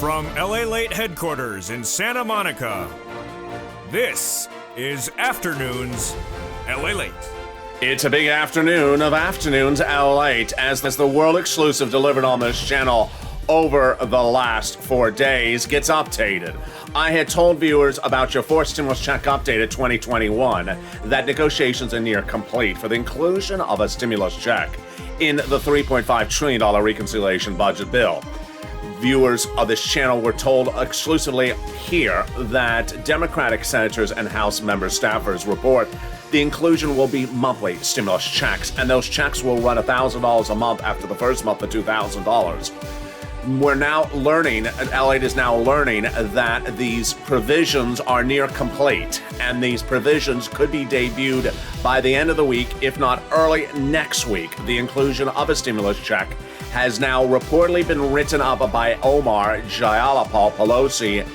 From LALATE headquarters in Santa Monica, this is Afternoons LALATE. It's a big afternoon of Afternoons LALATE as the world exclusive delivered on this channel over the last 4 days gets updated. I had told viewers about your fourth stimulus check update at 2021 that negotiations are near complete for the inclusion of a stimulus check in the $3.5 trillion reconciliation budget bill. Viewers of this channel were told exclusively here that Democratic senators and House member staffers report the inclusion will be monthly stimulus checks, and those checks will run $1,000 a month after the first month of $2,000. We're now learning, LALATE is now learning that these provisions are near complete, and these provisions could be debuted by the end of the week, if not early next week. The inclusion of a stimulus check has now reportedly been written up by Omar Jayalapal Pelosi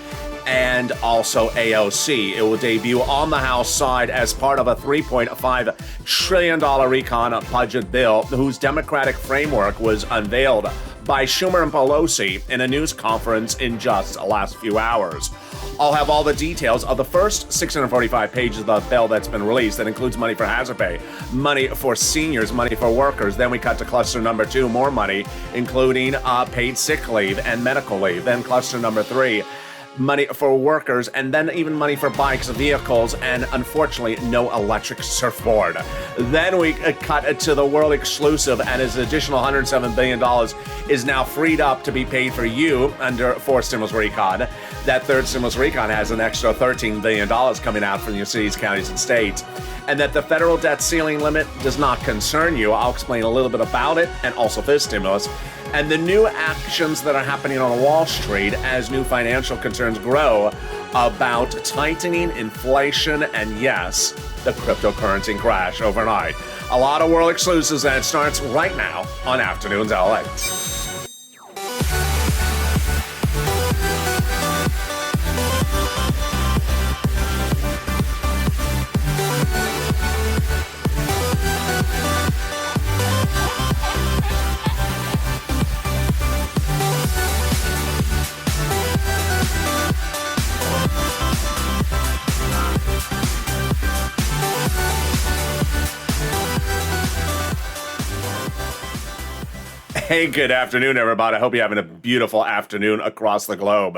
and also AOC. It will debut on the House side as part of a $3.5 trillion recon budget bill whose Democratic framework was unveiled by Schumer and Pelosi in a news conference in just the last few hours. I'll have all the details of the first 645 pages of the bill that's been released that includes money for hazard pay, money for seniors, money for workers. Then we cut to cluster number 2, more money, including paid sick leave and medical leave. Then cluster number 3, money for workers, and then even money for bikes, vehicles, and unfortunately, no electric surfboard. Then we cut to the world exclusive, and his additional $107 billion is now freed up to be paid for you under fourth stimulus recon. That third stimulus recon has an extra $13 billion coming out from your cities, counties, and states. And that the federal debt ceiling limit does not concern you. I'll explain a little bit about it, and also this stimulus. And the new actions that are happening on Wall Street as new financial concerns grow about tightening inflation and, yes, the cryptocurrency crash overnight. A lot of world exclusives, and it starts right now on Afternoons LALATE. Hey, good afternoon, everybody. I hope you're having a beautiful afternoon across the globe.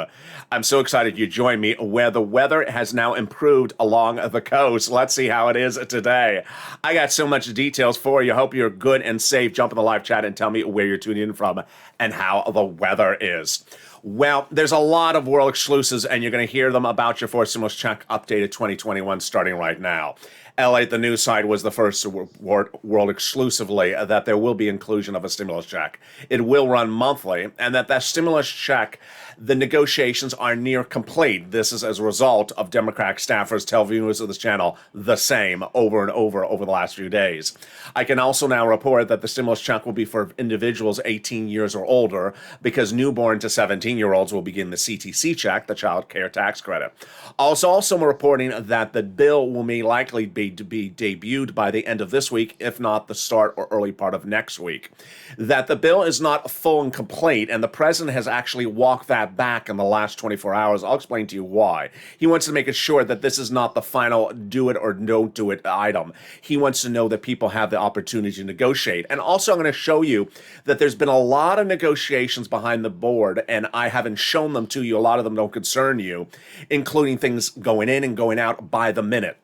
I'm so excited you joined me where the weather has now improved along the coast. Let's see how it is today. I got so much details for you. Hope you're good and safe. Jump in the live chat and tell me where you're tuning in from and how the weather is. Well, there's a lot of world exclusives, and you're going to hear them about your fourth stimulus check updated 2021 starting right now. LALATE, the news side, was the first world exclusively that there will be inclusion of a stimulus check. It will run monthly, and that stimulus check, the negotiations are near complete. This is as a result of Democratic staffers tell viewers of this channel the same over and over the last few days. I can also now report that the stimulus check will be for individuals 18 years or older, because newborn to 17-year-olds will begin the CTC check, the Child Care Tax Credit. Also reporting that the bill will may likely be debuted by the end of this week, if not the start or early part of next week. That the bill is not full and complete, and the president has actually walked that back in the last 24 hours. I'll explain to you why. He wants to make it sure that this is not the final do it or don't do it item. He wants to know that people have the opportunity to negotiate. And also, I'm going to show you that there's been a lot of negotiations behind the board, and I haven't shown them to you. A lot of them don't concern you, including things going in and going out by the minute.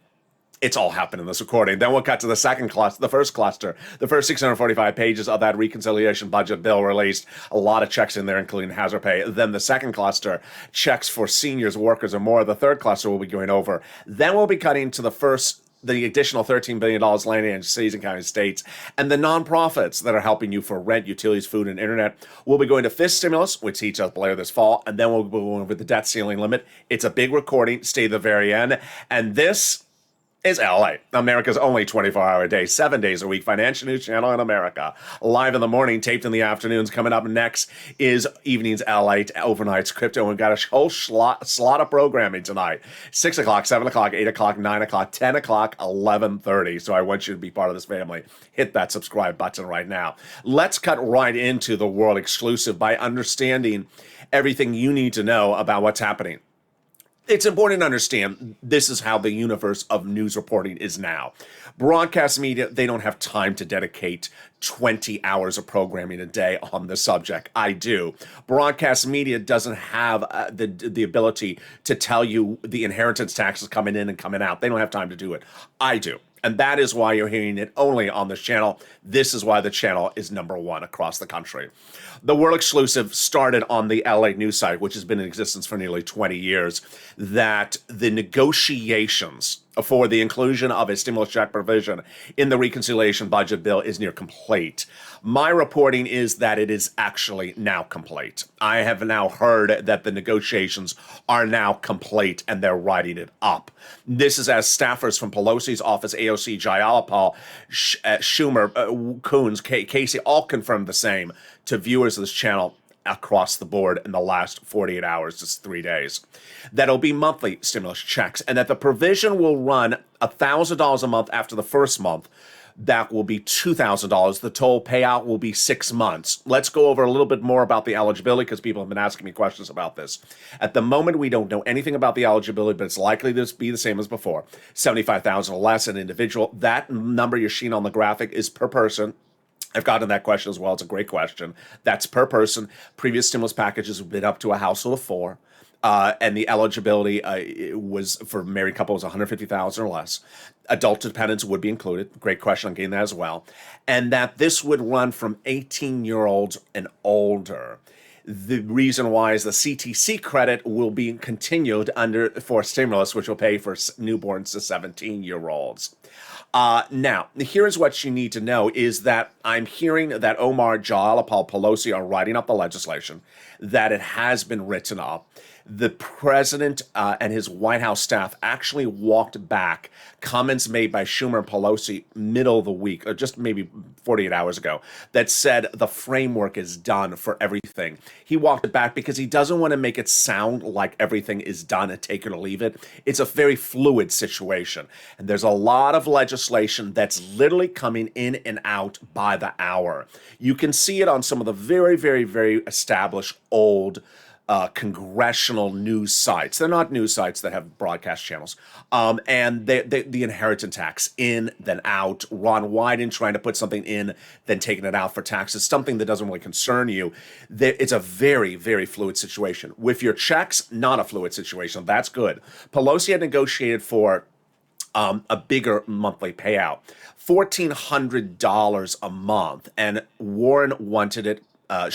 It's all happened in this recording. Then we'll cut to the second cluster, the first cluster, the first 645 pages of that reconciliation budget bill released. A lot of checks in there, including hazard pay. Then the second cluster, checks for seniors, workers, and more. The third cluster we'll be going over. Then we'll be cutting to the additional $13 billion landing in cities and counties, states, and the nonprofits that are helping you for rent, utilities, food, and internet. We'll be going to fifth stimulus, which heats up later this fall, and then we'll be going over the debt ceiling limit. It's a big recording. Stay to the very end. And this is LA, America's only 24-hour day, 7 days a week financial news channel in America. Live in the morning, taped in the afternoons. Coming up next is evenings LALATE, overnights crypto. We've got a whole slot of programming tonight. 6 o'clock, 7 o'clock, 8 o'clock, 9 o'clock, 10 o'clock, 11:30. So I want you to be part of this family. Hit that subscribe button right now. Let's cut right into the world exclusive by understanding everything you need to know about what's happening. It's important to understand this is how the universe of news reporting is now. Broadcast media, they don't have time to dedicate 20 hours of programming a day on the subject. I do. Broadcast media doesn't have the ability to tell you the inheritance taxes coming in and coming out. They don't have time to do it. I do. And that is why you're hearing it only on this channel. This is why the channel is #1 across the country. The world exclusive started on the LA news site, which has been in existence for nearly 20 years, that the negotiations for the inclusion of a stimulus check provision in the reconciliation budget bill is near complete. My reporting is that it is actually now complete. I have now heard that the negotiations are now complete and they're writing it up. This is as staffers from Pelosi's office, AOC, Jayalapal, Schumer, Coons, Casey, all confirmed the same to viewers of this channel across the board in the last 48 hours, just 3 days. That'll be monthly stimulus checks, and that the provision will run $1,000 a month after the first month. That will be $2,000. The total payout will be 6 months. Let's go over a little bit more about the eligibility because people have been asking me questions about this. At the moment, we don't know anything about the eligibility, but it's likely to be the same as before. $75,000 or less an individual. That number you're seeing on the graphic is per person. I've gotten that question as well. It's a great question. That's per person. Previous stimulus packages have been up to a household of 4. And the eligibility was for married couples $150,000 or less. Adult dependents would be included. Great question. I'm getting that as well. And that this would run from 18-year-olds and older. The reason why is the CTC credit will be continued for stimulus, which will pay for newborns to 17-year-olds. Now, here's what you need to know is that I'm hearing that Omar, Jayalapal, Pelosi are writing up the legislation, that it has been written up. The president and his White House staff actually walked back comments made by Schumer and Pelosi middle of the week, or just maybe 48 hours ago, that said the framework is done for everything. He walked it back because he doesn't want to make it sound like everything is done and take it or leave it. It's a very fluid situation. And there's a lot of legislation that's literally coming in and out by the hour. You can see it on some of the very, very, very established old congressional news sites. They're not news sites that have broadcast channels. And the inheritance tax in, then out. Ron Wyden trying to put something in, then taking it out for taxes. Something that doesn't really concern you. It's a very, very fluid situation. With your checks, not a fluid situation. That's good. Pelosi had negotiated for a bigger monthly payout, $1,400 a month. And Warren wanted it. Of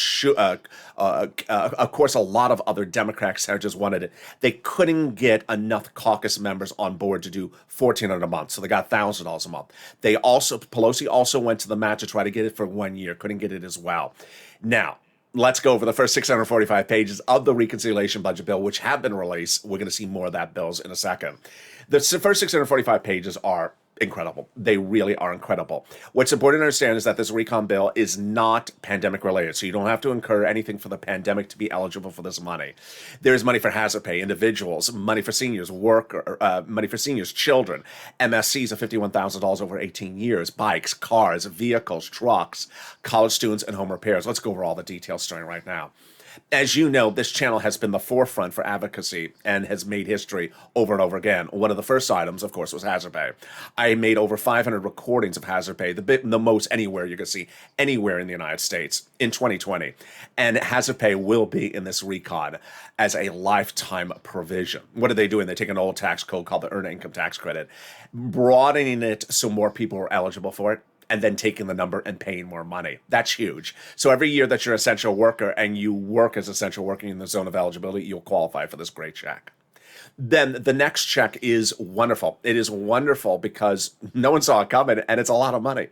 course, a lot of other Democratic senators wanted it. They couldn't get enough caucus members on board to do $1,400 a month, so they got $1,000 a month. Pelosi also went to the mat to try to get it for 1 year, couldn't get it as well. Now, let's go over the first 645 pages of the reconciliation budget bill, which have been released. We're going to see more of that bills in a second. The first 645 pages are incredible. They really are incredible. What's important to understand is that this recon bill is not pandemic related, so you don't have to incur anything for the pandemic to be eligible for this money. There is money for hazard pay, individuals, money for seniors, money for seniors, children, MSCs of $51,000 over 18 years, bikes, cars, vehicles, trucks, college students, and home repairs. Let's go over all the details starting right now. As you know, this channel has been the forefront for advocacy and has made history over and over again. One of the first items, of course, was hazard pay. I made over 500 recordings of hazard pay, the most anywhere you can see, anywhere in the United States in 2020. And hazard pay will be in this recon as a lifetime provision. What are they doing? They take an old tax code called the Earned Income Tax Credit, broadening it so more people are eligible for it, and then taking the number and paying more money. That's huge. So every year that you're an essential worker and you work as an essential worker in the zone of eligibility, you'll qualify for this great check. Then the next check is wonderful. It is wonderful because no one saw it coming, and it's a lot of money.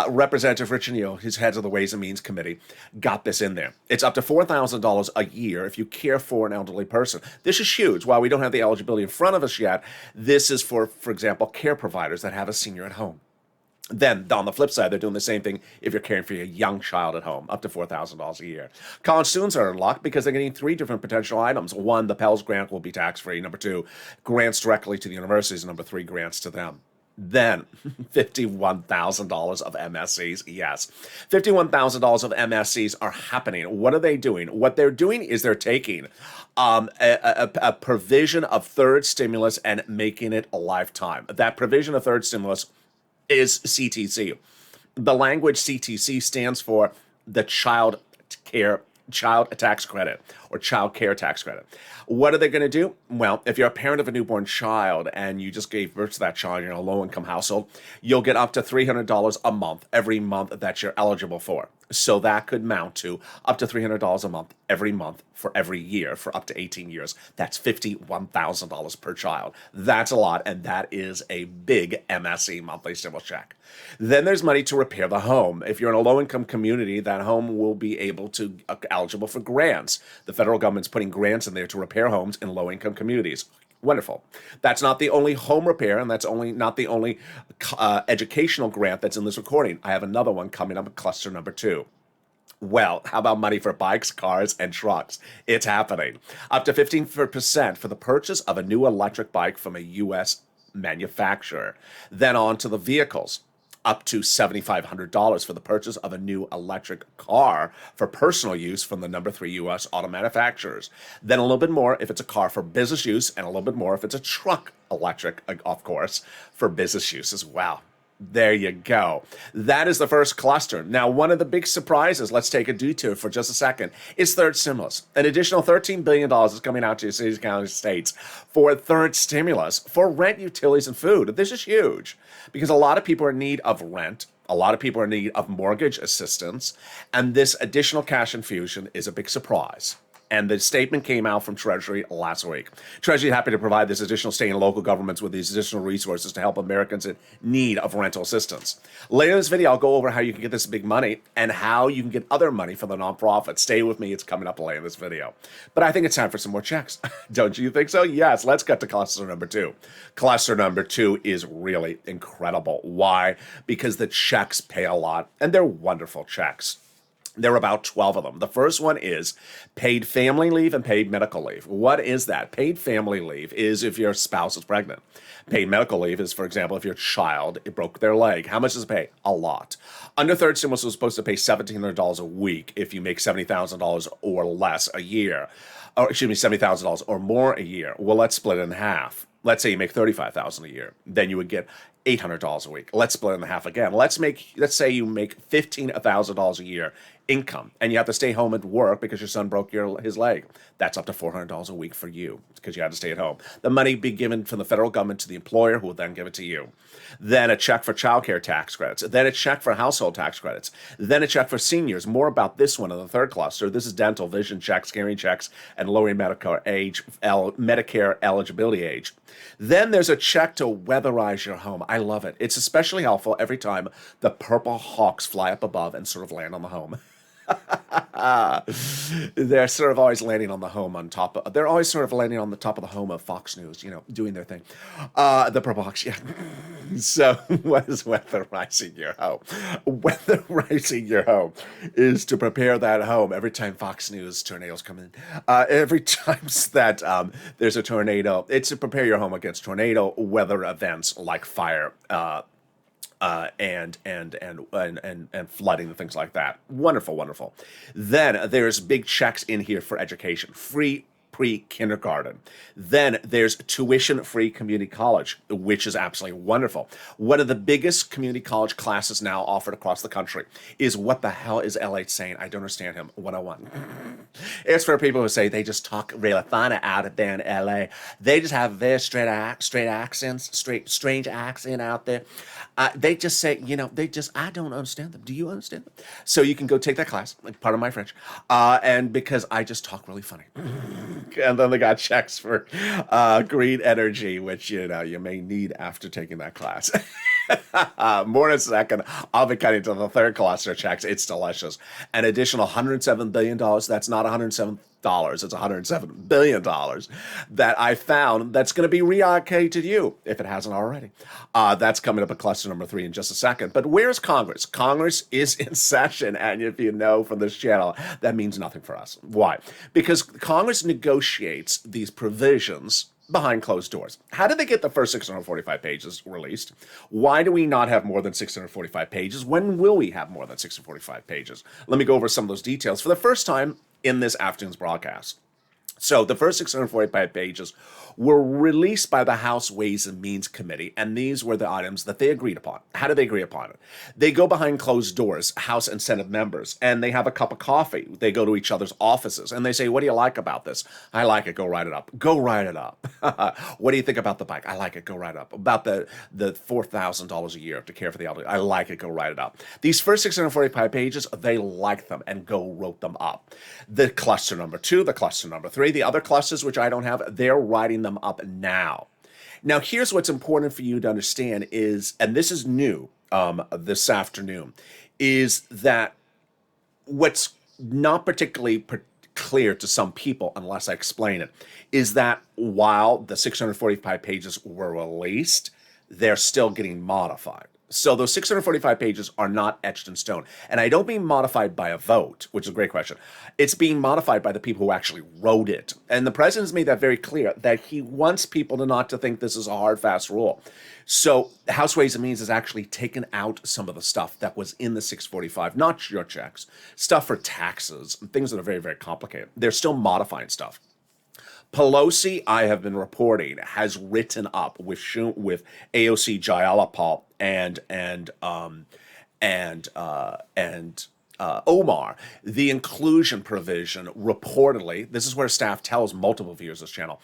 Representative Rich Neal, who's head of the Ways and Means Committee, got this in there. It's up to $4,000 a year if you care for an elderly person. This is huge. While we don't have the eligibility in front of us yet, this is for example, care providers that have a senior at home. Then, on the flip side, they're doing the same thing if you're caring for your young child at home, up to $4,000 a year. College students are in luck because they're getting three different potential items. One, the Pell's grant will be tax-free. Number two, grants directly to the universities. And number three, grants to them. Then, $51,000 of MSCs. Yes, $51,000 of MSCs are happening. What are they doing? What they're doing is they're taking a provision of third stimulus and making it a lifetime. That provision of third stimulus is CTC. The language CTC stands for the child tax credit or child care tax credit. What are they going to do? Well, if you're a parent of a newborn child and you just gave birth to that child, you're in a low-income household, you'll get up to $300 a month every month that you're eligible for. So that could mount to up to $300 a month every month for every year for up to 18 years. That's $51,000 per child. That's a lot, and that is a big MSE monthly stimulus check. Then there's money to repair the home. If you're in a low-income community, that home will be able to eligible for grants. The federal government's putting grants in there to repair homes in low-income communities. Wonderful. That's not the only home repair, and that's not the only educational grant that's in this recording. I have another one coming up, cluster number 2. Well, how about money for bikes, cars, and trucks? It's happening. Up to 15% for the purchase of a new electric bike from a U.S. manufacturer. Then on to the vehicles. Up to $7,500 for the purchase of a new electric car for personal use from the number 3 U.S. auto manufacturers. Then a little bit more if it's a car for business use, and a little bit more if it's a truck electric, of course, for business use as well. There you go. That is the first cluster. Now, one of the big surprises, let's take a detour for just a second, is third stimulus. An additional $13 billion is coming out to your cities, counties, states for third stimulus for rent, utilities, and food. This is huge because a lot of people are in need of rent. A lot of people are in need of mortgage assistance. And this additional cash infusion is a big surprise. And the statement came out from Treasury last week. Treasury is happy to provide this additional state and local governments with these additional resources to help Americans in need of rental assistance. Later in this video, I'll go over how you can get this big money and how you can get other money from the nonprofit. Stay with me. It's coming up later in this video. But I think it's time for some more checks. Don't you think so? Yes. Let's get to cluster number 2. Cluster number 2 is really incredible. Why? Because the checks pay a lot, and they're wonderful checks. There are about 12 of them. The first one is paid family leave and paid medical leave. What is that? Paid family leave is if your spouse is pregnant. Paid medical leave is, for example, if your child broke their leg. How much does it pay? A lot. Under third stimulus was supposed to pay $1,700 a week if you make $70,000 or less a year. Or, excuse me, $70,000 or more a year. Well, let's split it in half. Let's say you make $35,000 a year. Then you would get $800 a week. Let's split it in half again. Let's say you make $15,000 a year income, and you have to stay home and work because your son broke his leg. That's up to $400 a week for you because you had to stay at home. The money be given from the federal government to the employer, who will then give it to you. Then a check for child care tax credits. Then a check for household tax credits. Then a check for seniors. More about this one in the third cluster. This is dental, vision checks, hearing checks, and lowering Medicare eligibility age. Then there's a check to weatherize your home. I love it. It's especially helpful every time the purple hawks fly up above and sort of land on the home. They're sort of always landing on the home on top of, they're always sort of landing on the top of the home of Fox News, doing their thing. The Purple Hawks, yeah. So what is weatherizing your home? Weatherizing your home is to prepare that home every time Fox News tornadoes come in. Every time that there's a tornado, it's to prepare your home against tornado weather events like fire, and flooding and things like that. Wonderful, wonderful. Then there's big checks in here for education. Free pre-kindergarten. Then there's tuition-free community college, which is absolutely wonderful. One of the biggest community college classes now offered across the country is What the Hell is LATE Saying? I don't understand him. 101. It's for people who say they just talk really funny out there in LA. They just have very straight accents, strange accent out there. They just say, I don't understand them. Do you understand them? So you can go take that class, like part of my French, and because I just talk really funny. And then they got checks for green energy, which, you may need after taking that class. More in a second. I'll be cutting to the third cluster checks. It's delicious. An additional $107 billion. That's not $107. It's $107 billion that I found that's going to be reallocated to you if it hasn't already. That's coming up at cluster number 3 in just a second. But where's Congress? Congress is in session. And if you know from this channel, that means nothing for us. Why? Because Congress negotiates these provisions behind closed doors. How did they get the first 645 pages released? Why do we not have more than 645 pages? When will we have more than 645 pages? Let me go over some of those details for the first time in this afternoon's broadcast. So the first 645 pages were released by the House Ways and Means Committee, and these were the items that they agreed upon. How did they agree upon it? They go behind closed doors, House and Senate members, and they have a cup of coffee. They go to each other's offices, and they say, what do you like about this? I like it. Go write it up. Go write it up. What do you think about the bike? I like it. Go write it up. About the $4,000 a year to care for the elderly? I like it. Go write it up. These first 645 pages, they liked them and go wrote them up. The cluster number 2, the cluster number 3, the other clusters, which I don't have, they're writing them up now. Now, here's what's important for you to understand is, and this is new this afternoon, is that what's not particularly clear to some people, unless I explain it, is that while the 645 pages were released, they're still getting modified. So those 645 pages are not etched in stone. And I don't mean modified by a vote, which is a great question. It's being modified by the people who actually wrote it. And the president's made that very clear, that he wants people not to think this is a hard, fast rule. So the House Ways and Means has actually taken out some of the stuff that was in the 645, not your checks, stuff for taxes, and things that are very, very complicated. They're still modifying stuff. Pelosi, I have been reporting, has written up with AOC Jayalapal and Omar the inclusion provision. Reportedly, this is where staff tells multiple viewers of this channel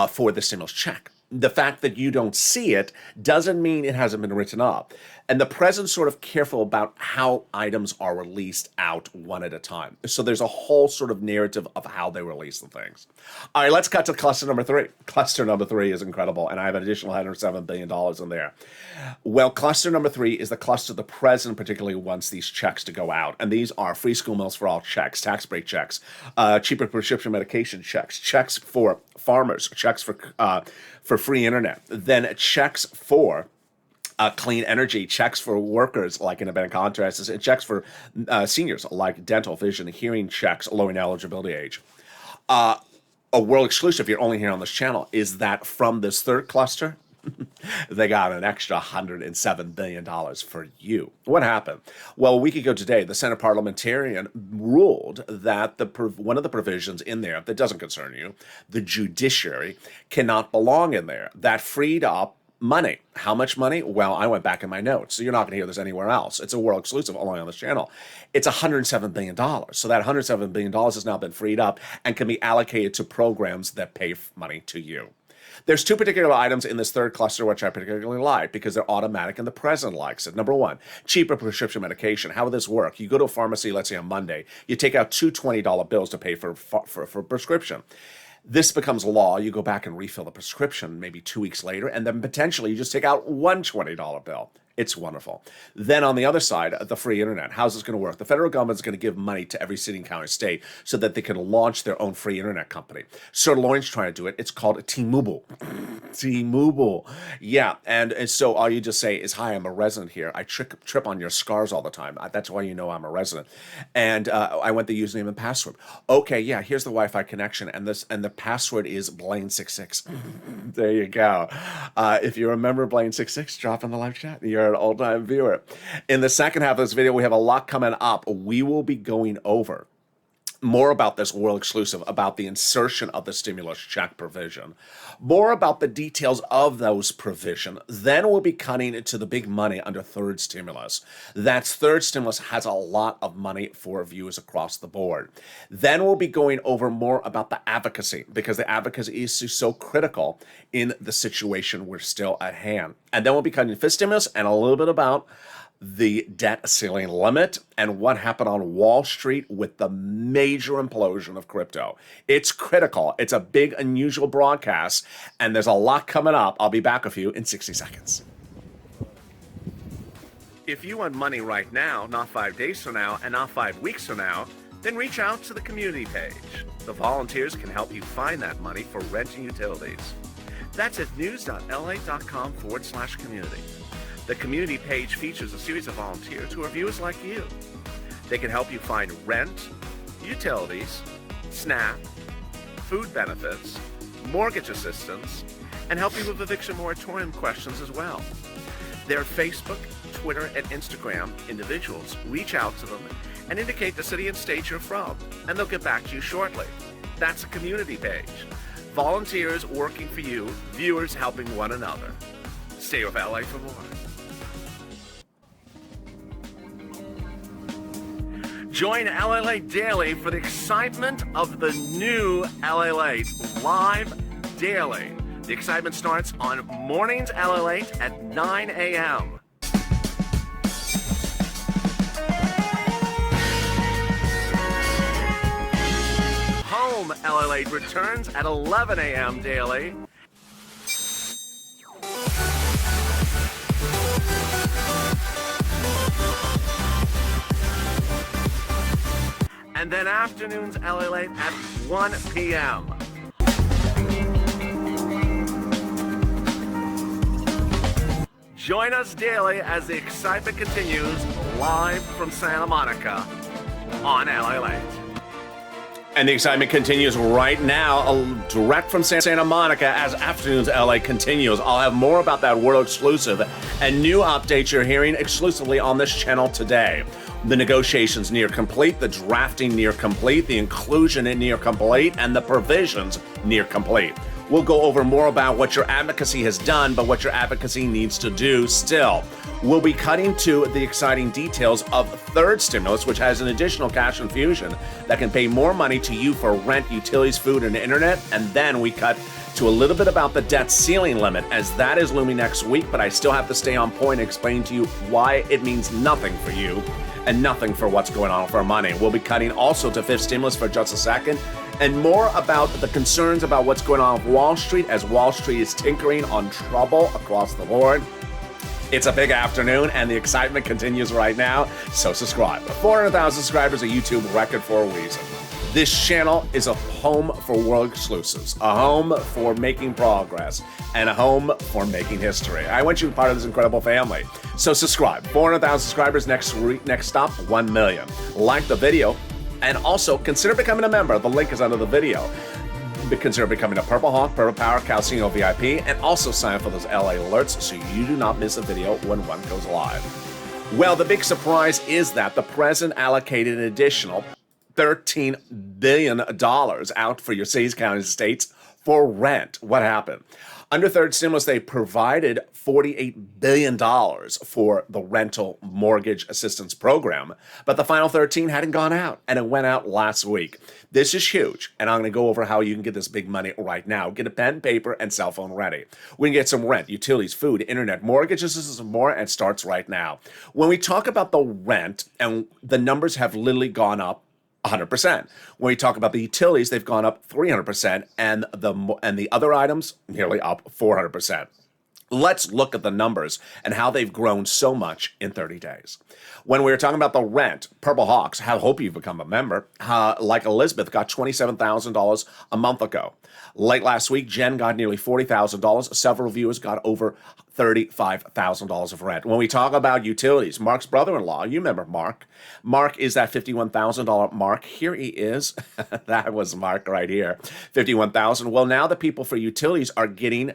for the stimulus check. The fact that you don't see it doesn't mean it hasn't been written up. And the president's sort of careful about how items are released out one at a time. So there's a whole sort of narrative of how they release the things. All right, let's cut to cluster number 3. Cluster number 3 is incredible, and I have an additional $107 billion in there. Well, cluster number 3 is the cluster the president particularly wants these checks to go out. And these are free school meals for all checks, tax break checks, cheaper prescription medication checks, checks for farmers, checks for free internet, then checks for clean energy, checks for workers like independent contractors, and checks for seniors like dental, vision, hearing checks, lowering eligibility age. A world exclusive, you're only here on this channel, is that from this third cluster, they got an extra $107 billion for you. What happened? Well, a week ago today, the Senate parliamentarian ruled that one of the provisions in there that doesn't concern you, the judiciary, cannot belong in there. That freed up money. How much money? Well, I went back in my notes, so you're not going to hear this anywhere else. It's a world exclusive only on this channel. It's $107 billion. So that $107 billion has now been freed up and can be allocated to programs that pay money to you. There's 2 particular items in this third cluster which I particularly like because they're automatic and the president likes it. Number 1, cheaper prescription medication. How would this work? You go to a pharmacy, let's say on Monday, you take out 2 $20 bills to pay for prescription. This becomes law. You go back and refill the prescription maybe 2 weeks later, and then potentially you just take out one $20 bill. It's wonderful. Then on the other side, the free internet. How's this going to work? The federal government is going to give money to every city and county state so that they can launch their own free internet company. Sir Lawrence trying to do it. It's called T-Mobile. T-Mobile. Yeah, and so all you just say is, hi, I'm a resident here. I trip on your scars all the time. That's why you know I'm a resident. And I want the username and password. Okay, yeah, here's the Wi-Fi connection, and the password is Blaine66. There you go. If you remember Blaine66, drop in the live chat. You're an all-time viewer. In the second half of this video, we have a lot coming up. We will be going over More about this world exclusive, about the insertion of the stimulus check provision, more about the details of those provision. Then we'll be cutting into the big money under third stimulus. That's third stimulus has a lot of money for viewers across the board. Then we'll be going over more about the advocacy, because the advocacy is so critical in the situation we're still at hand. And then we'll be cutting fifth stimulus and a little bit about the debt ceiling limit and what happened on Wall Street with the major implosion of crypto. It's critical. It's a big, unusual broadcast, and there's a lot coming up. I'll be back with you in 60 seconds. If you want money right now, not 5 days from now, and not 5 weeks from now, then reach out to the community page. The volunteers can help you find that money for rent and utilities. That's at news.la.com/community. The community page features a series of volunteers who are viewers like you. They can help you find rent, utilities, SNAP, food benefits, mortgage assistance, and help you with eviction moratorium questions as well. Their Facebook, Twitter, and Instagram individuals reach out to them and indicate the city and state you're from, and they'll get back to you shortly. That's a community page. Volunteers working for you, viewers helping one another. Stay with LA for more. Join LALATE Daily for the excitement of the new LALATE live daily. The excitement starts on mornings LALATE at 9 a.m. Home LALATE returns at 11 a.m. daily. And then afternoons LALATE at 1 p.m. Join us daily as the excitement continues live from Santa Monica on LALATE. And the excitement continues right now, direct from Santa Monica as Afternoons LA continues. I'll have more about that world exclusive and new updates you're hearing exclusively on this channel today. The negotiations near complete, the drafting near complete, the inclusion in near complete, and the provisions near complete. We'll go over more about what your advocacy has done, but what your advocacy needs to do still. We'll be cutting to the exciting details of third stimulus, which has an additional cash infusion that can pay more money to you for rent, utilities, food, and internet. And then we cut to a little bit about the debt ceiling limit, as that is looming next week, but I still have to stay on point and explain to you why it means nothing for you and nothing for what's going on with our money. We'll be cutting also to fifth stimulus for just a second, and more about the concerns about what's going on with Wall Street, as Wall Street is tinkering on trouble across the board. It's a big afternoon, and the excitement continues right now, so subscribe. 400,000 subscribers, a YouTube record for a reason. This channel is a home for world exclusives, a home for making progress, and a home for making history. I want you to be part of this incredible family. So subscribe. 400,000 subscribers next week. Next stop, 1 million. Like the video, and also consider becoming a member. The link is under the video. Consider becoming a Purple Hawk, Purple Power, Calcino VIP, and also sign up for those LA alerts so you do not miss a video when one goes live. Well, the big surprise is that the president allocated an additional $13 billion out for your cities, counties, and states for rent. What happened? Under third stimulus, they provided $48 billion for the rental mortgage assistance program, but the final 13 hadn't gone out, and it went out last week. This is huge, and I'm going to go over how you can get this big money right now. Get a pen, paper, and cell phone ready. We can get some rent, utilities, food, internet, mortgage assistance, and more, and it starts right now. When we talk about the rent, and the numbers have literally gone up 100%. When we talk about the utilities, they've gone up 300%, and the other items nearly up 400%. Let's look at the numbers and how they've grown so much in 30 days. When we were talking about the rent, Purple Hawks, I hope you've become a member, like Elizabeth, got $27,000 a month ago. Late last week, Jen got nearly $40,000. Several viewers got over $35,000 of rent. When we talk about utilities, Mark's brother-in-law, you remember Mark. Mark is that $51,000 mark. Here he is. That was Mark right here, $51,000. Well, now the people for utilities are getting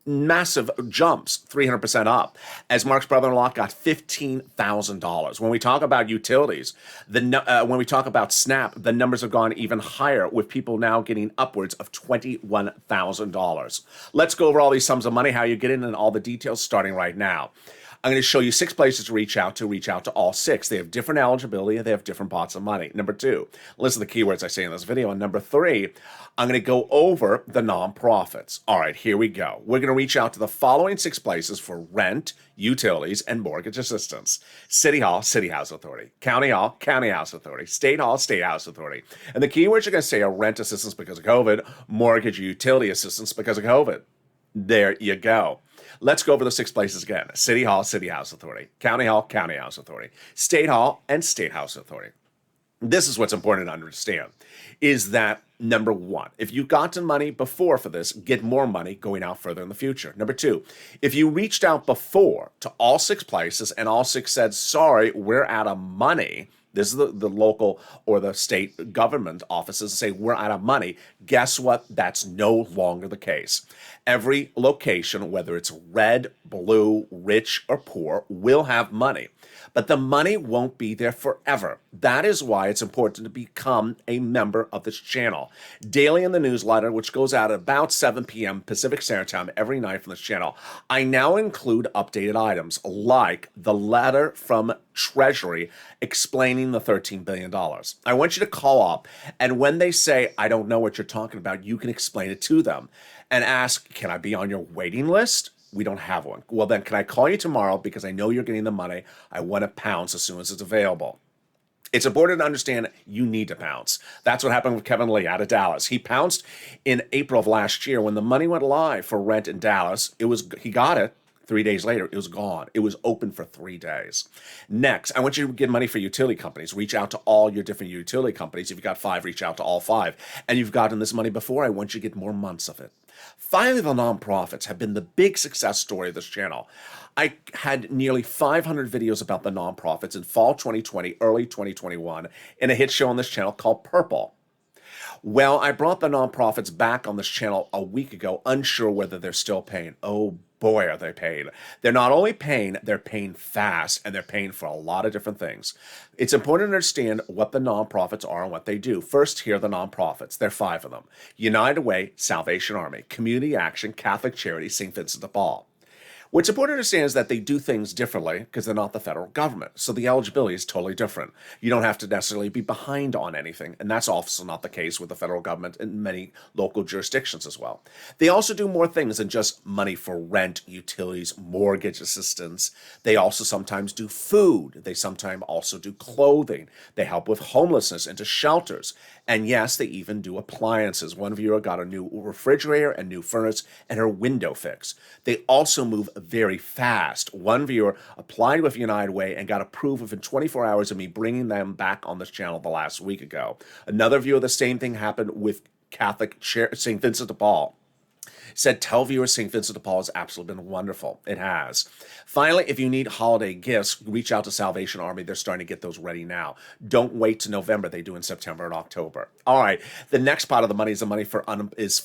massive jumps, 300% up, as Mark's brother-in-law got $15,000. When we talk about utilities, when we talk about Snap, the numbers have gone even higher, with people now getting upwards of $21,000. Let's go over all these sums of money, how you get in, and all the details starting right now. I'm going to show you 6 places to reach out to all 6. They have different eligibility and they have different pots of money. Number 2, listen to the keywords I say in this video. And number 3, I'm going to go over the nonprofits. All right, here we go. We're going to reach out to the following 6 places for rent, utilities, and mortgage assistance. City Hall, City House Authority. County Hall, County House Authority. State Hall, State House Authority. And the keywords you're going to say are rent assistance because of COVID, mortgage utility assistance because of COVID. There you go. Let's go over the 6 places again. City Hall, City House Authority. County Hall, County House Authority. State Hall, and State House Authority. This is what's important to understand, is that, number 1, if you've gotten money before for this, get more money going out further in the future. Number 2, if you reached out before to all 6 places and all 6 said, sorry, we're out of money, this is the local or the state government offices say we're out of money. Guess what? That's no longer the case. Every location, whether it's red, blue, rich, or poor, will have money. But the money won't be there forever. That is why it's important to become a member of this channel. Daily in the newsletter, which goes out at about 7 p.m. Pacific Standard Time every night from this channel, I now include updated items like the letter from Treasury explaining the $13 billion. I want you to call up, and when they say, I don't know what you're talking about, you can explain it to them and ask, can I be on your waiting list? We don't have one. Well, then can I call you tomorrow because I know you're getting the money. I want to pounce as soon as it's available. It's important to understand you need to pounce. That's what happened with Kevin Lee out of Dallas. He pounced in April of last year when the money went live for rent in Dallas. He got it. 3 days later, it was gone. It was open for 3 days. Next, I want you to get money for utility companies. Reach out to all your different utility companies. If you've got 5, reach out to all 5. And you've gotten this money before, I want you to get more months of it. Finally, the nonprofits have been the big success story of this channel. I had nearly 500 videos about the nonprofits in fall 2020, early 2021, in a hit show on this channel called Purple. Well, I brought the nonprofits back on this channel a week ago, unsure whether they're still paying. Oh boy, are they paying. They're not only paying, they're paying fast, and they're paying for a lot of different things. It's important to understand what the nonprofits are and what they do. First, here are the nonprofits. There are 5 of them. United Way, Salvation Army, Community Action, Catholic Charity, St. Vincent de Paul. What's important to understand is that they do things differently because they're not the federal government. So the eligibility is totally different. You don't have to necessarily be behind on anything. And that's also not the case with the federal government in many local jurisdictions as well. They also do more things than just money for rent, utilities, mortgage assistance. They also sometimes do food. They sometimes also do clothing. They help with homelessness into shelters. And yes, they even do appliances. One viewer got a new refrigerator, a new furnace, and her window fixed. They also move very fast. One viewer applied with United Way and got approved within 24 hours of me bringing them back on this channel the last week ago. Another viewer, the same thing happened with Catholic St. Vincent de Paul. Said, tell viewers St. Vincent de Paul has absolutely been wonderful. It has. Finally, if you need holiday gifts, reach out to Salvation Army. They're starting to get those ready now. Don't wait to November. They do in September and October. All right. The next part of the money is the money for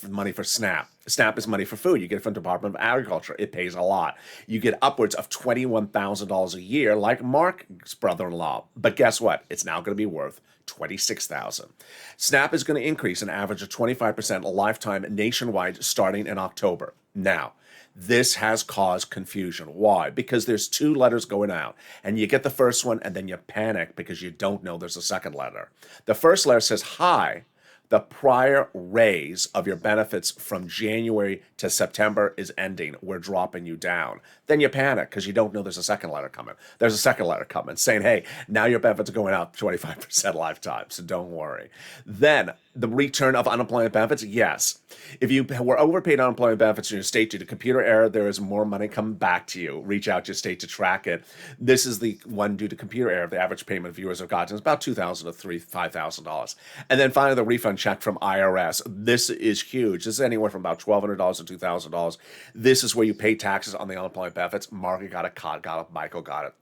money for SNAP. SNAP is money for food. You get it from the Department of Agriculture. It pays a lot. You get upwards of $21,000 a year, like Mark's brother-in-law. But guess what? It's now going to be worth $26,000. SNAP is going to increase an average of 25% lifetime nationwide starting in October. Now, this has caused confusion. Why? Because there's 2 letters going out, and you get the first one, and then you panic because you don't know there's a second letter. The first letter says, hi, the prior raise of your benefits from January to September is ending. We're dropping you down. Then you panic because you don't know there's a second letter coming. There's a second letter coming saying, hey, now your benefits are going up 25% lifetime, so don't worry. Then the return of unemployment benefits, yes. If you were overpaid unemployment benefits in your state due to computer error, there is more money coming back to you. Reach out to your state to track it. This is the one due to computer error. The average payment viewers have gotten is about $2,000 to $5,000. And then finally, the refund check from IRS. This is huge. This is anywhere from about $1,200 to $2,000. This is where you pay taxes on the unemployment benefits. Margaret got it, Cod got it, Michael got it.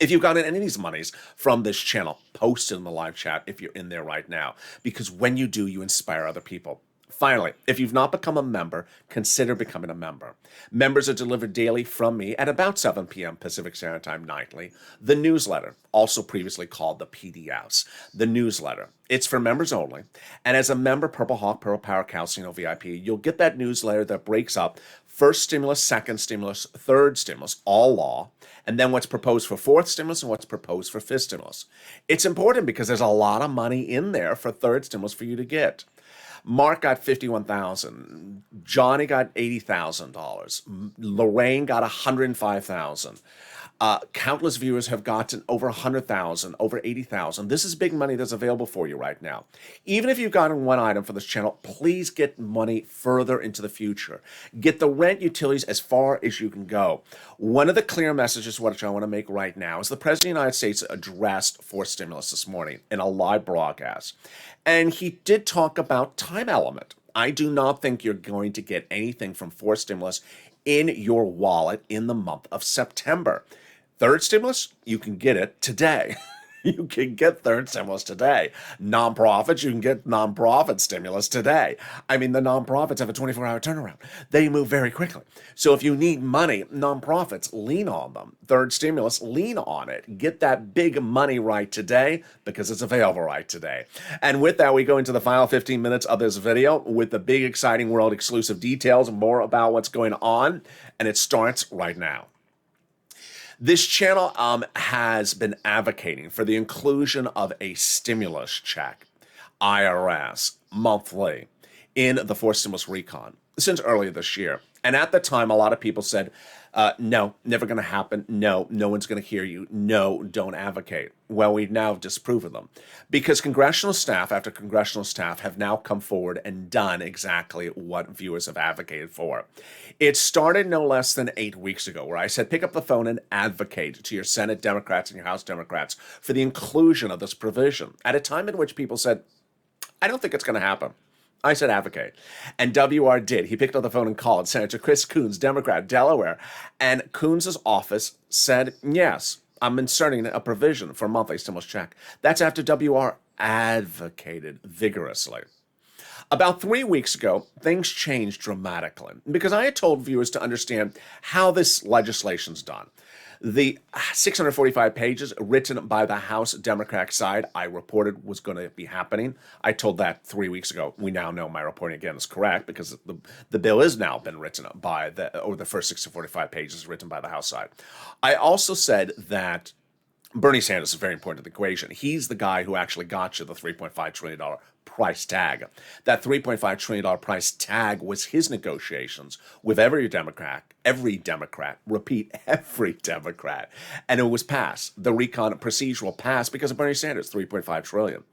If you've gotten any of these monies from this channel, post it in the live chat if you're in there right now. Because when you do, you inspire other people. Finally, if you've not become a member, consider becoming a member. Members are delivered daily from me at about 7 p.m. Pacific Standard Time nightly. The newsletter, also previously called the PDFs, the newsletter. It's for members only. And as a member, Purple Hawk, Purple Power Calcino VIP, you'll get that newsletter that breaks up first stimulus, second stimulus, third stimulus, all law, and then what's proposed for fourth stimulus and what's proposed for fifth stimulus. It's important because there's a lot of money in there for third stimulus for you to get. Mark got $51,000. Johnny got $80,000. Lorraine got $105,000. Countless viewers have gotten over 100,000, over 80,000. This is big money that's available for you right now. Even if you've gotten one item for this channel, please get money further into the future. Get the rent utilities as far as you can go. One of the clear messages which I want to make right now is the President of the United States addressed fourth stimulus this morning in a live broadcast. And he did talk about time element. I do not think you're going to get anything from fourth stimulus in your wallet in the month of September. Third stimulus, you can get it today. You can get third stimulus today. Nonprofits, you can get nonprofit stimulus today. I mean, the nonprofits have a 24-hour turnaround. They move very quickly. So if you need money, nonprofits, lean on them. Third stimulus, lean on it. Get that big money right today because it's available right today. And with that, we go into the final 15 minutes of this video with the big, exciting world exclusive details, more about what's going on, and it starts right now. This channel has been advocating for the inclusion of a stimulus check, IRS, monthly, in the fourth stimulus recon since earlier this year. And at the time, a lot of people said, no, never going to happen. No, no one's going to hear you. No, don't advocate. Well, we've now disproven them because congressional staff after congressional staff have now come forward and done exactly what viewers have advocated for. It started no less than 8 weeks ago where I said, pick up the phone and advocate to your Senate Democrats and your House Democrats for the inclusion of this provision at a time in which people said, I don't think it's going to happen. I said advocate. And WR did. He picked up the phone and called Senator Chris Coons, Democrat, Delaware. And Coons' office said, yes, I'm inserting a provision for a monthly stimulus check. That's after WR advocated vigorously. About 3 weeks ago, things changed dramatically because I had told viewers to understand how this legislation's done. The 645 pages written by the House Democratic side I reported was going to be happening. I told that 3 weeks ago. We now know my reporting again is correct because the bill is now been written by the first 645 pages written by the House side. I also said that Bernie Sanders is very important to the equation. He's the guy who actually got you the $3.5 trillion price tag. That $3.5 trillion price tag was his negotiations with every Democrat, repeat, every Democrat. And it was passed. The recon procedural passed because of Bernie Sanders, $3.5 trillion.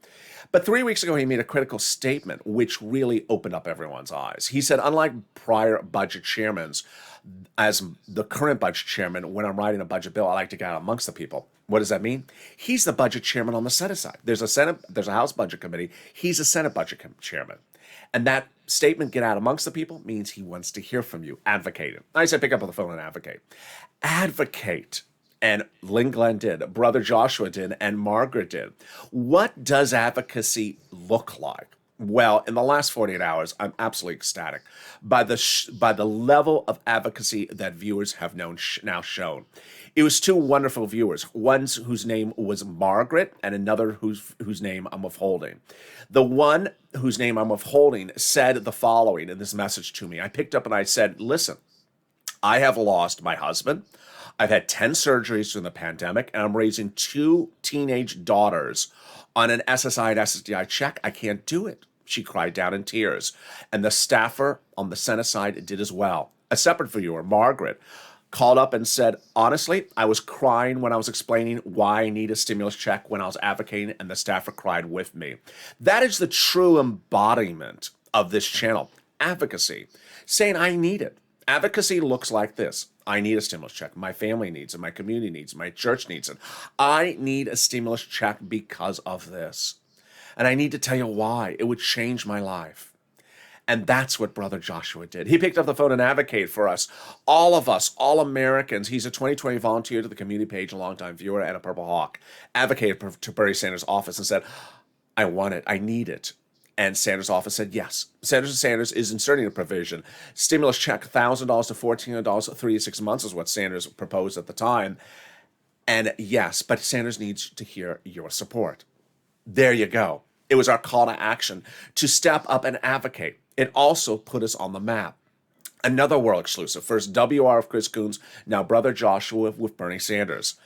But 3 weeks ago, he made a critical statement which really opened up everyone's eyes. He said, unlike prior budget chairmen, as the current budget chairman, when I'm writing a budget bill, I like to get out amongst the people. What does that mean? He's the budget chairman on the Senate side. There's a House Budget Committee. He's a Senate Budget chairman. And that statement, get out amongst the people, means he wants to hear from you. Advocate. I said, pick up the phone and advocate. Advocate. And Lynn Glenn did, Brother Joshua did, and Margaret did. What does advocacy look like? Well, in the last 48 hours, I'm absolutely ecstatic by the level of advocacy that viewers have now shown. It was two wonderful viewers, one whose name was Margaret and another whose name I'm withholding. The one whose name I'm withholding said the following in this message to me. I picked up and I said, listen, I have lost my husband. I've had 10 surgeries during the pandemic, and I'm raising 2 teenage daughters on an SSI and SSDI check. I can't do it. She cried down in tears. And the staffer on the Senate side did as well. A separate viewer, Margaret, called up and said, honestly, I was crying when I was explaining why I need a stimulus check when I was advocating, and the staffer cried with me. That is the true embodiment of this channel. Advocacy. Saying I need it. Advocacy looks like this. I need a stimulus check. My family needs it. My community needs it. My church needs it. I need a stimulus check because of this. And I need to tell you why. It would change my life. And that's what Brother Joshua did. He picked up the phone and advocated for us, all Americans. He's a 2020 volunteer to the community page, a longtime viewer, and a Purple Hawk. Advocated to Bernie Sanders' office and said, I want it. I need it. And Sanders' office said yes. Sanders is inserting a provision. Stimulus check, $1,000 to $1,400, 3 to 6 months is what Sanders proposed at the time. And yes, but Sanders needs to hear your support. There you go. It was our call to action to step up and advocate. It also put us on the map. Another world exclusive. First WR of Chris Coons, now Brother Joshua with Bernie Sanders.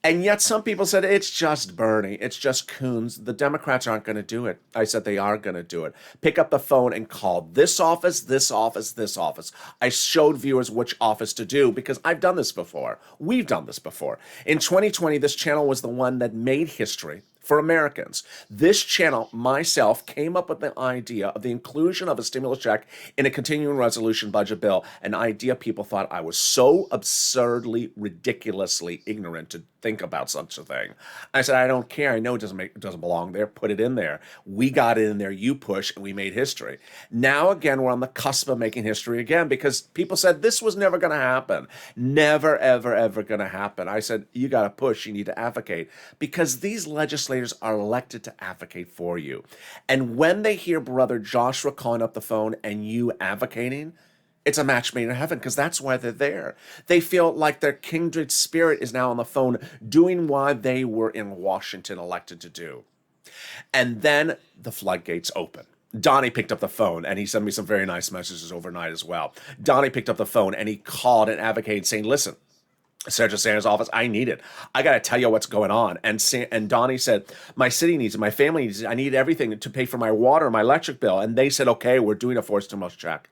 And yet some people said, it's just Bernie, it's just Coons. The Democrats aren't going to do it. I said they are going to do it. Pick up the phone and call this office, this office, this office. I showed viewers which office to do because I've done this before. We've done this before. In 2020, this channel was the one that made history for Americans. This channel, myself, came up with the idea of the inclusion of a stimulus check in a continuing resolution budget bill, an idea people thought I was so absurdly, ridiculously ignorant to think about such a thing. I said, I don't care. I know it doesn't belong there. Put it in there. We got it in there. You push, and we made history. Now, again, we're on the cusp of making history again because people said this was never going to happen. Never, ever, ever going to happen. I said, you got to push. You need to advocate because these legislators are elected to advocate for you. And when they hear Brother Joshua calling up the phone and you advocating, it's a match made in heaven because that's why they're there. They feel like their kindred spirit is now on the phone doing what they were in Washington elected to do. And then the floodgates open. Donnie picked up the phone and he sent me some very nice messages overnight as well. Donnie picked up the phone and he called and advocated saying, listen, Senator Sanders' office, I need it. I got to tell you what's going on. And Donnie said, my city needs it. My family needs it. I need everything to pay for my water, my electric bill. And they said, okay, we're doing a forced stimulus check.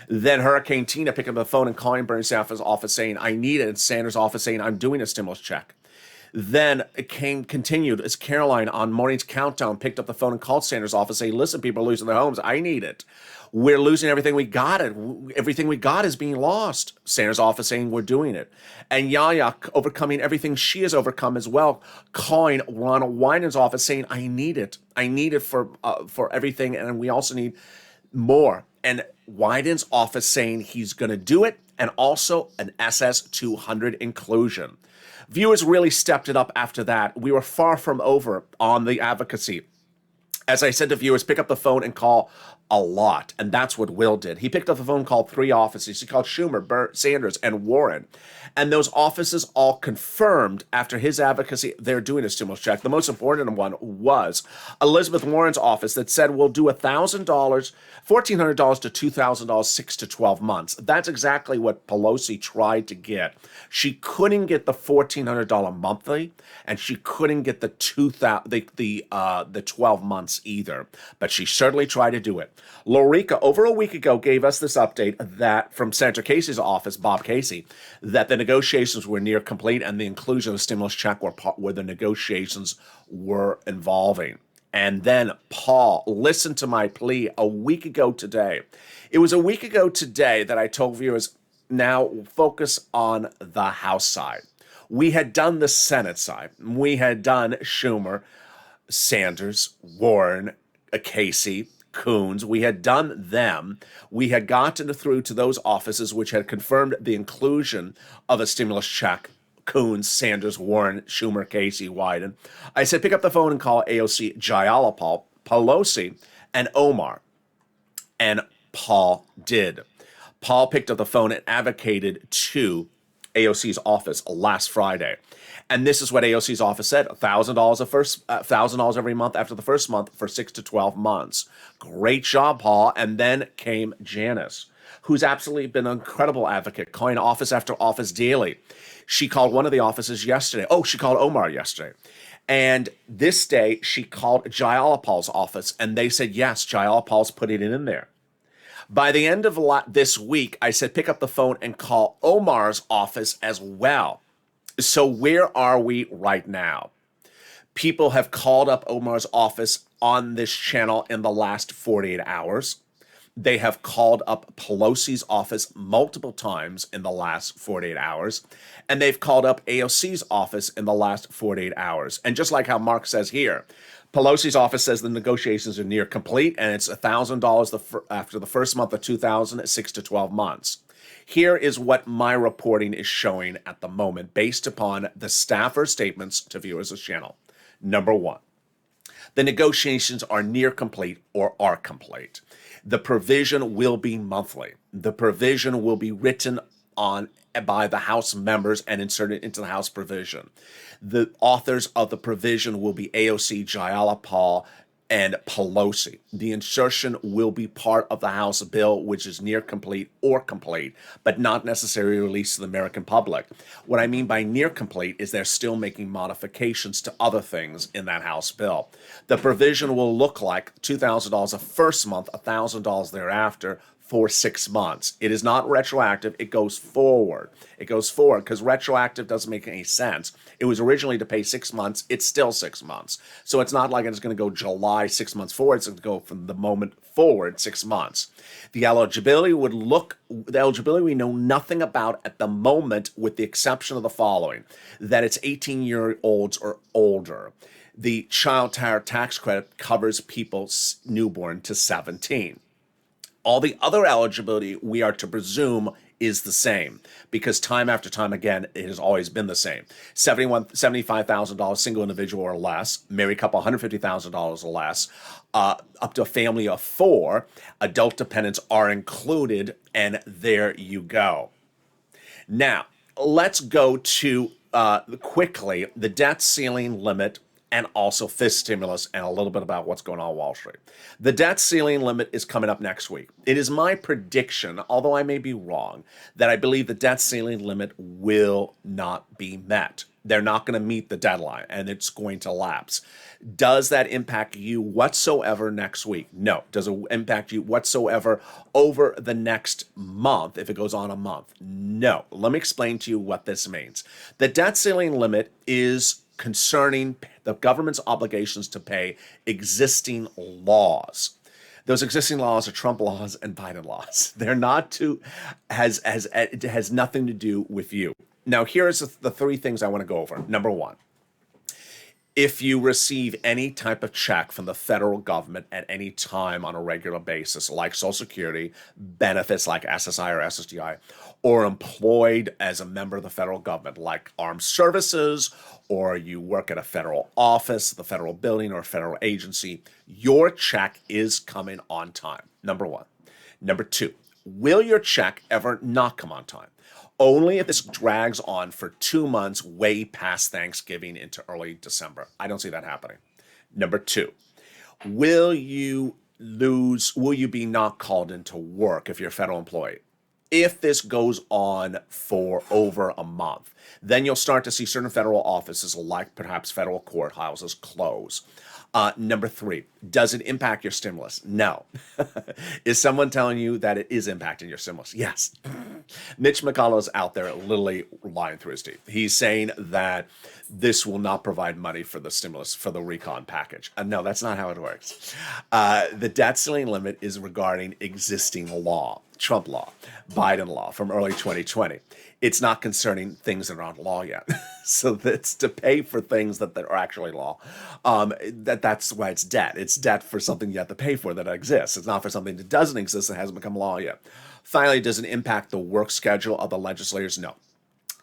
Then Hurricane Tina picked up the phone and calling Bernie Sanders' office saying, I need it. And Sanders' office saying, I'm doing a stimulus check. Then it continued as Caroline on Morning's Countdown picked up the phone and called Sanders' office saying, listen, people are losing their homes. I need it. We're losing everything we got. Everything we got is being lost. Sanders' office saying we're doing it. And Yaya overcoming everything she has overcome as well, calling Ronald Wyden's office saying, I need it. I need it for everything. And we also need more. And Wyden's office saying he's going to do it. And also an SS-200 inclusion. Viewers really stepped it up after that. We were far from over on the advocacy. As I said to viewers, pick up the phone and call a lot. And that's what Will did. He picked up the phone, called 3 offices. He called Schumer, Sanders, and Warren. And those offices all confirmed after his advocacy, they're doing a stimulus check. The most important one was Elizabeth Warren's office that said, we'll do $1,000, $1,400 to $2,000, 6 to 12 months. That's exactly what Pelosi tried to get. She couldn't get the $1,400 monthly, and she couldn't get the 12 months either. But she certainly tried to do it. Lorica, over a week ago, gave us this update that from Senator Casey's office, Bob Casey, that the negotiations were near complete and the inclusion of the stimulus check where the negotiations were involving. And then Paul, listen to my plea a week ago today. It was a week ago today that I told viewers, now focus on the House side. We had done the Senate side. We had done Schumer, Sanders, Warren, Casey, Coons. We had done them. We had gotten through to those offices which had confirmed the inclusion of a stimulus check. Coons, Sanders, Warren, Schumer, Casey, Wyden. I said, pick up the phone and call AOC, Jayala, Pelosi, and Omar. And Paul did. Paul picked up the phone and advocated to AOC's office last Friday. And this is what AOC's office said, $1,000 every month after the first month for 6 to 12 months. Great job, Paul. And then came Janice, who's absolutely been an incredible advocate, calling office after office daily. She called one of the offices yesterday. Oh, she called Omar yesterday. And this day, she called Jayalapal's office, and they said, yes, Jayalapal's putting it in there. By the end of this week, I said, pick up the phone and call Omar's office as well. So where are we right now? People have called up Omar's office on this channel in the last 48 hours. They have called up Pelosi's office multiple times in the last 48 hours. And they've called up AOC's office in the last 48 hours. And just like how Mark says here, Pelosi's office says the negotiations are near complete, and it's $1,000 after the first month of 2000, 6 to 12 months. Here is what my reporting is showing at the moment based upon the staffer statements to viewers of the channel. Number one, The negotiations are near complete or are complete. The provision will be monthly. The provision will be written on by the House members and inserted into the House provision. The authors of the provision will be AOC, Jayalapal, and Pelosi. The insertion will be part of the House bill, which is near complete or complete, but not necessarily released to the American public. What I mean by near complete is they're still making modifications to other things in that House bill. The provision will look like $2,000 a first month, $1,000 thereafter, for 6 months. It is not retroactive. It goes forward. It goes forward because retroactive doesn't make any sense. It was originally to pay 6 months. It's still 6 months. So it's not like it's going to go July 6 months forward. It's going to go from the moment forward 6 months. The eligibility we know nothing about at the moment, with the exception of the following: that it's 18-year-olds or older. The child tax credit covers people newborn to 17. All the other eligibility we are to presume is the same, because time after time again, it has always been the same. $75,000 single individual or less, married couple $150,000 or less, up to a family of 4, adult dependents are included, and there you go. Now, let's go to quickly the debt ceiling limit, and also fifth stimulus, and a little bit about what's going on Wall Street. The debt ceiling limit is coming up next week. It is my prediction, although I may be wrong, that I believe the debt ceiling limit will not be met. They're not going to meet the deadline, and it's going to lapse. Does that impact you whatsoever next week? No. Does it impact you whatsoever over the next month, if it goes on a month? No. Let me explain to you what this means. The debt ceiling limit is concerning the government's obligations to pay existing laws. Those existing laws are Trump laws and Biden laws. They're not it has nothing to do with you. Now, here's the 3 things I want to go over. Number 1, if you receive any type of check from the federal government at any time on a regular basis, like Social Security, benefits like SSI or SSDI, or employed as a member of the federal government, like armed services, or you work at a federal office, the federal building, or a federal agency, your check is coming on time. Number 1. Number 2, will your check ever not come on time? Only if this drags on for 2 months, way past Thanksgiving into early December. I don't see that happening. Number 2, will you be not called into work if you're a federal employee? If this goes on for over a month, then you'll start to see certain federal offices, like perhaps federal courthouses, close. Number 3, does it impact your stimulus? No. Is someone telling you that it is impacting your stimulus? Yes. Mitch McConnell is out there literally lying through his teeth. He's saying that this will not provide money for the stimulus, for the recon package. No, that's not how it works. The debt ceiling limit is regarding existing law, Trump law, Biden law from early 2020. It's not concerning things that aren't law yet. So that's to pay for things that are actually law. That's why it's debt. It's debt for something you have to pay for that exists. It's not for something that doesn't exist that hasn't become law yet. Finally, does it impact the work schedule of the legislators? No.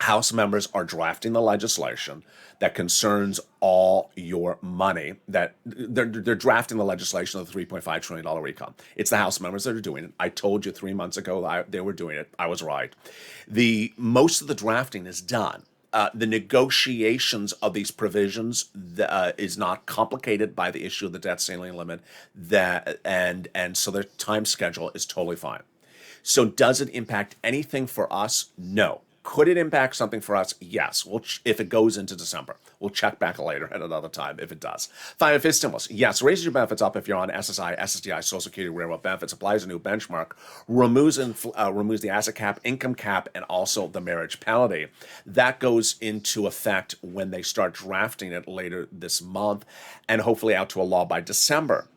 House members are drafting the legislation that concerns all your money. That they're drafting the legislation of the $3.5 trillion recon. It's the House members that are doing it. I told you 3 months ago they were doing it. I was right. Most of the drafting is done. The negotiations of these provisions is not complicated by the issue of the debt ceiling limit. And so their time schedule is totally fine. So does it impact anything for us? No. Could it impact something for us? Yes. If it goes into December. We'll check back later at another time if it does. Finally, fifth stimulus. Yes, raises your benefits up if you're on SSI, SSDI, Social Security, railroad benefits, applies a new benchmark, removes the asset cap, income cap, and also the marriage penalty. That goes into effect when they start drafting it later this month, and hopefully out to a law by December.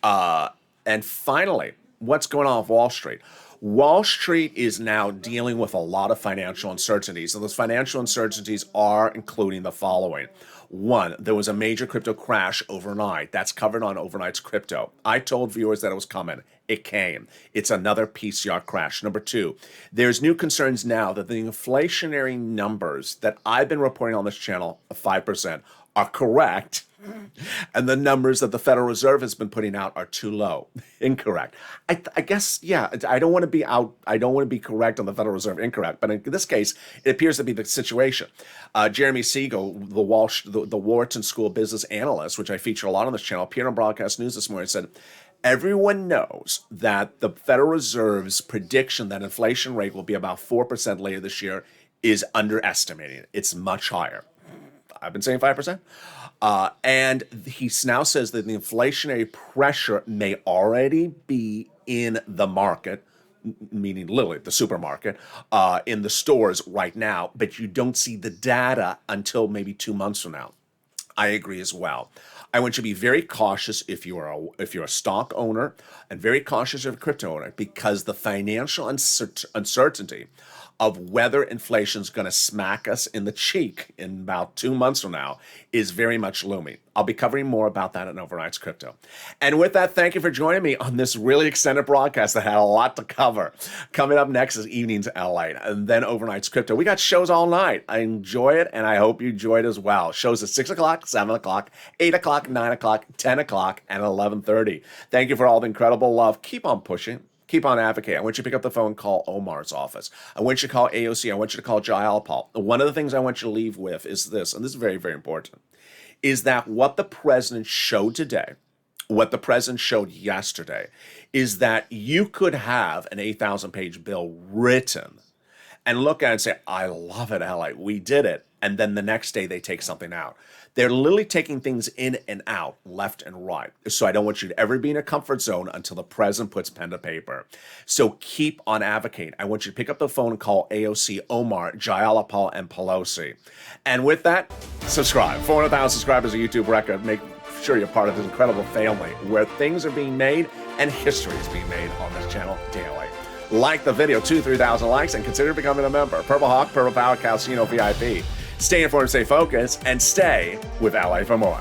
And finally, what's going on with Wall Street? Wall Street is now dealing with a lot of financial uncertainties, and those financial uncertainties are including the following. 1, there was a major crypto crash overnight. That's covered on Overnight's Crypto. I told viewers that it was coming. It came. It's another PCR crash. Number two, there's new concerns now that the inflationary numbers that I've been reporting on this channel of 5% are correct, and the numbers that the Federal Reserve has been putting out are too low. Incorrect. I guess, yeah, I don't want to be correct on the Federal Reserve, incorrect, but in this case, it appears to be the situation. Jeremy Siegel, the Wharton School business analyst, which I feature a lot on this channel, appeared on Broadcast News this morning, said, everyone knows that the Federal Reserve's prediction that inflation rate will be about 4% later this year is underestimating it. It's much higher. I've been saying 5%. And he now says that the inflationary pressure may already be in the market, meaning literally the supermarket, in the stores right now, but you don't see the data until maybe 2 months from now. I agree as well. I want you to be very cautious if you're a stock owner, and very cautious if you're a crypto owner, because the financial uncertainty of whether inflation's going to smack us in the cheek in about 2 months from now is very much looming. I'll be covering more about that in Overnight's Crypto. And with that, thank you for joining me on this really extended broadcast that had a lot to cover. Coming up next is Evenings LALATE, and then Overnight's Crypto. We got shows all night. I enjoy it, and I hope you enjoy it as well. Shows at 6 o'clock, 7 o'clock, 8 o'clock, 9 o'clock, 10 o'clock, and 11:30. Thank you for all the incredible love. Keep on pushing. Keep on advocating. I want you to pick up the phone, call Omar's office. I want you to call AOC. I want you to call Jai Alpal. One of the things I want you to leave with is this, and this is very, very important, is that what the president showed today, what the president showed yesterday, is that you could have an 8,000-page bill written and look at it and say, I love it, LA, we did it. And then the next day they take something out. They're literally taking things in and out, left and right. So I don't want you to ever be in a comfort zone until the president puts pen to paper. So keep on advocating. I want you to pick up the phone and call AOC, Omar, Jayalapal, and Pelosi. And with that, subscribe. 400,000 subscribers, a YouTube record. Make sure you're part of this incredible family where things are being made and history is being made on this channel daily. Like the video, 2,000-3,000 likes, and consider becoming a member. Purple Hawk, Purple Power, Calcino VIP. Stay informed, stay focused, and stay with LA for more.